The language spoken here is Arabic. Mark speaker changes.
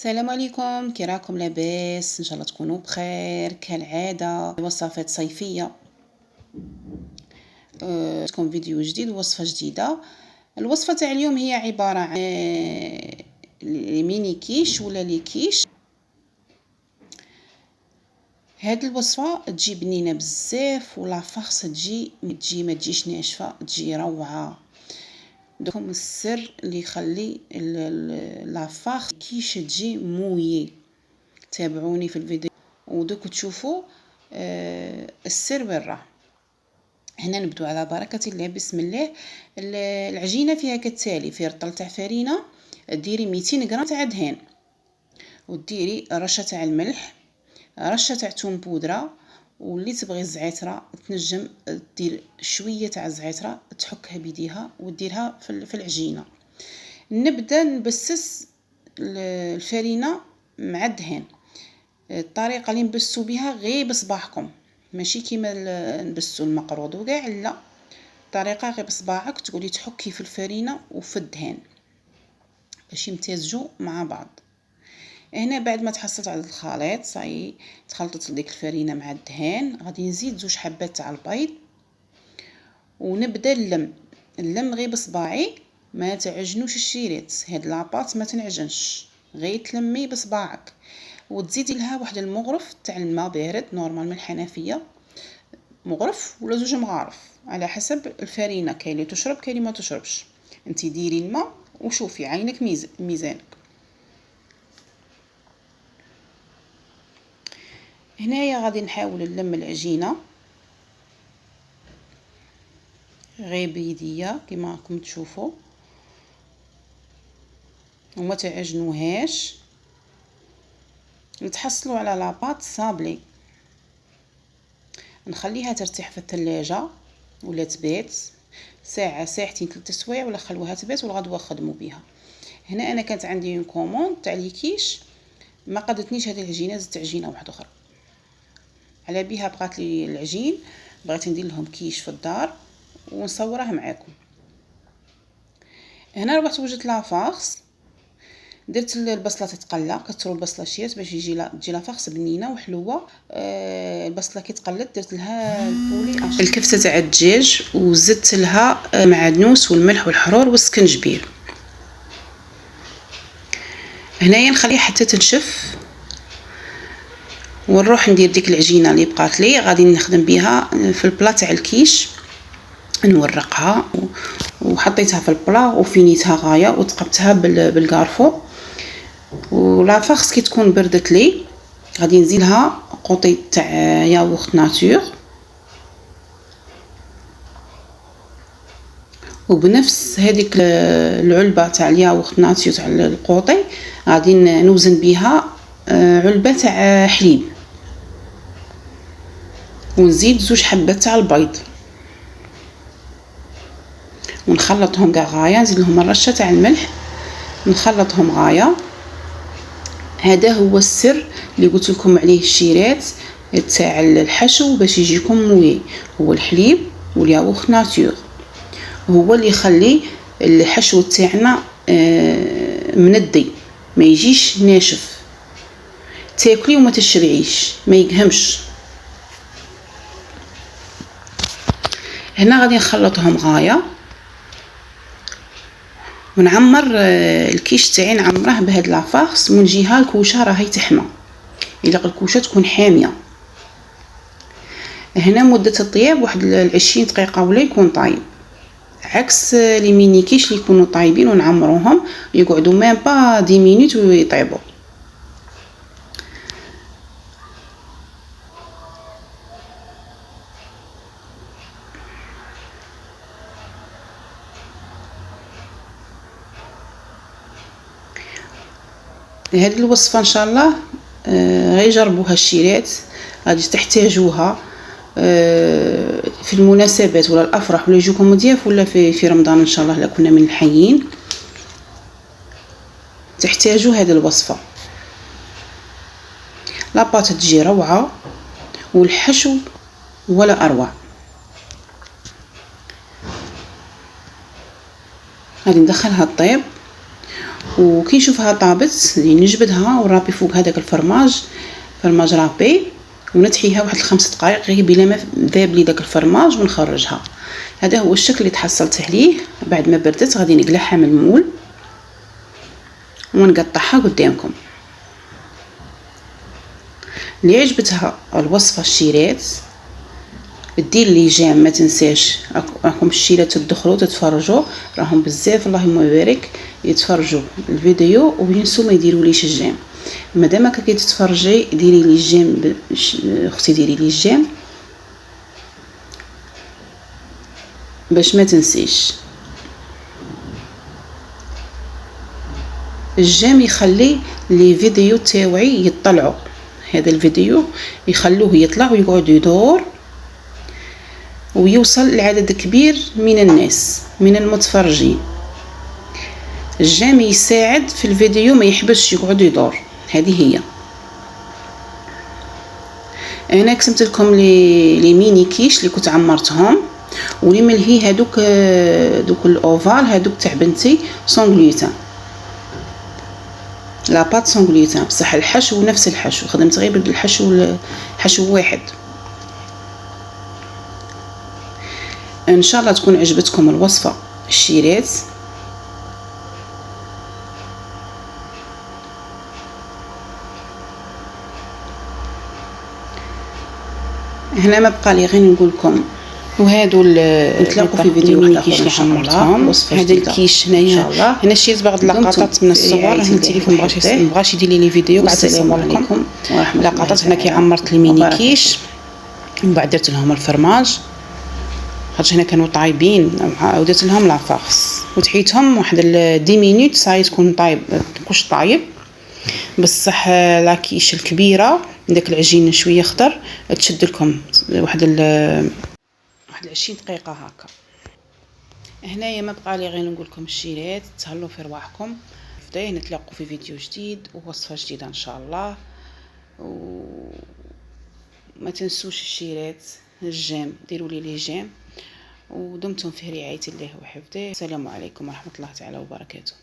Speaker 1: السلام عليكم، كي راكم؟ لاباس؟ ان شاء الله تكونوا بخير. كالعاده وصفات صيفيه. تكون فيديو جديد ووصفه جديده. الوصفه تاع اليوم هي عباره عن ميني كيش ولا لي كيش. هاد الوصفه تجي بنينه بزاف ولا فخص تجي ما تجيش ناشفه، تجي روعه. دوكم السر اللي يخلي لا فاخ كيش تجي مويي. تابعوني في الفيديو ودوك تشوفوا السر وين راه. هنا نبدو على بركه الله. بسم الله. العجينه فيها كالتالي: في رطل تاع فرينه ديري 200 غرام تاع دهان، وديري رشه تاع الملح، رشه تاع ثوم بودره، واللي تبغي الزعتره تنجم دير شويه تاع الزعتره تحكها بيديها وديرها في العجينه. نبدا نبسس الفرينه مع الدهان. الطريقه اللي نبسو بها غير بصباعكم، ماشي كيما نبسو المقروض وكاع، لا، طريقه غير بصباعك تقولي تحكي في الفرينه وفي الدهان باش يمتزجوا مع بعض. هنا بعد ما تحصلت على الخليط صاي تخلطت ديك الفرينه مع الدهان، غادي نزيد 2 حبات تاع البيض ونبدا اللم غير بصباعي. ما تعجنوش الشيرات، هاد لاباط ما تنعجنش، غير تلمي بصباعك وتزيدي لها واحد المغرف تاع الماء بارد نورمال من الحنفيه، مغرف ولا 2 مغارف على حسب الفرينه، كاين اللي تشرب كاين اللي ما تشربش. انت ديري الماء وشوفي عينك ميزانك. هنايا غادي نحاول نلم العجينه غير بيديا كما راكم تشوفوا وما تعجنوهاش، نتحصلوا على لاباط صابلي. نخليها ترتاح في الثلاجه ولا تبات ساعه ساعتين 3 سوايع، ولا خلوها تبات والغدوه خدموا بها. هنا انا كانت عندي اون كوموند تاع لي كيش، ما قدتنيش هذه العجينه، زدت عجينه واحده اخرى على بها. بقات لي العجين، بغيت ندير لهم كيش في الدار ونصوره معاكم. هنا رحت وجدت لافاخس، درت البصله تتقلى، كثروا البصله شيات باش تجي لافاخس بنينه وحلوه. البصله كي تقلت درت لها الكفته تاع الدجاج وزدت لها معدنوس والملح والحرور والسكنجبير. هنايا نخليها حتى تنشف ونروح ندير ديك العجينه اللي بقات لي غادي نخدم بها في البلا تاع الكيش. نورقها وحطيتها في البلا وفينيتها غايه وتقبتها بالكارفو. ولا فاخس كي تكون بردت لي غادي نزيد لها قوطي تاع ياغورت ناتور، وبنفس هذيك العلبه تاع الياغورت ناتور تاع القوطي غادي نوزن بها علبه تاع حليب، ونزيد 2 حبات تاع البيض ونخلطهم كاع غايه. نزيد لهم الرشه تاع الملح نخلطهم غايه. هذا هو السر اللي قلت لكم عليه الشيرات تاع الحشو باش يجيكم موي، هو الحليب والياغورت ناتور، هو اللي يخلي الحشو تاعنا مندي ما يجيش ناشف، تاكلي وما تشبعيش ما يقهمش. هنا غادي نخلطهم غايه ونعمر الكيش تاعي، نعمره بهاد لافاخس من جهه الكوشه راهي تحمى، الا الكوشه تكون حاميه. هنا مده الطياب واحد 20 دقيقه ولا يكون طايب، عكس لي ميني كيش اللي يكونوا طايبين ونعمروهم يقعدوا ميم با 10 مينوت ويطيبوا. هذه الوصفه ان شاء الله غير جربوها الشيرات، غادي تحتاجوها في المناسبات ولا الافراح ولا يجوكم ضياف ولا في رمضان ان شاء الله. لا كنا من الحيين تحتاجوا هذه الوصفه. لاباط تجي روعه والحشو ولا اروع. غادي ندخلها الطيب وكي نشوفها طابت نجبدها ونرابي فوق هذاك الفرماج رابي، ونتحيها واحد 5 دقائق غير بلا ما ذاب لي داك الفرماج ونخرجها. هذا هو الشكل اللي تحصلت عليه. بعد ما بردت غادي نقلعها من المول ونقطعها قدامكم. اللي عجبتها الوصفه الشيرات دير لي جيم، ما تنساش راكم الشيرات تدخلوا تتفرجوا، راهم بزاف اللهم بارك يتفرجوا الفيديو وينسوا ما يديروليش الجيم. مادام هكا كتتفرجي ديري لي الجيم اختي، ديري لي الجيم باش ما تنسيش. الجيم يخلي لي فيديو تاوعي يطلعوا، هذا الفيديو يخلوه يطلع ويقعد يدور ويوصل لعدد كبير من الناس من المتفرجين. الجيم يساعد في الفيديو ما يحبسش يقعد يدور. هذه هي. انا قسمت لكم لي ميني كيش اللي كنت عمرتهم، ولي ملهي هذوك دوك الاوفال هذوك تاع بنتي سون غلوتين، لا بات سون غلوتين، بصح الحشو نفس الحشو، خدمت غير حشو واحد. ان شاء الله تكون عجبتكم الوصفه الشيرات. هنا ما بقى لي غير نقول لكم وهادو نتلاقوا في فيديو اخر ان شاء الله. هذا الكيش هنايا هنا شريت بعض اللقطات من الصور. هنا التليفون مبغاش يدير لي فيديو بعد نصور لكم لقطات. هنا كي عمرت الميني كيش ومن بعد درت لهم الفرماج، خاطر هنا كانوا طايبين ودرت لهم لافارس وتحيتهم واحد 10 مينوت صاي تكون طايب كلش طايب. بصح لاكيش الكبيره داك العجين شويه خضر تشد لكم واحد 20 دقيقه هكا. هنايا ما بقى لي غير نقول لكم الشيرات، تهلوا في رواحكم. نتلاقوا في فيديو جديد ووصفه جديده ان شاء الله. وما تنسوش الشيرات الجيم، ديروا لي جيم، ودمتم في رعايه الله وحفظه. السلام عليكم ورحمه الله تعالى وبركاته.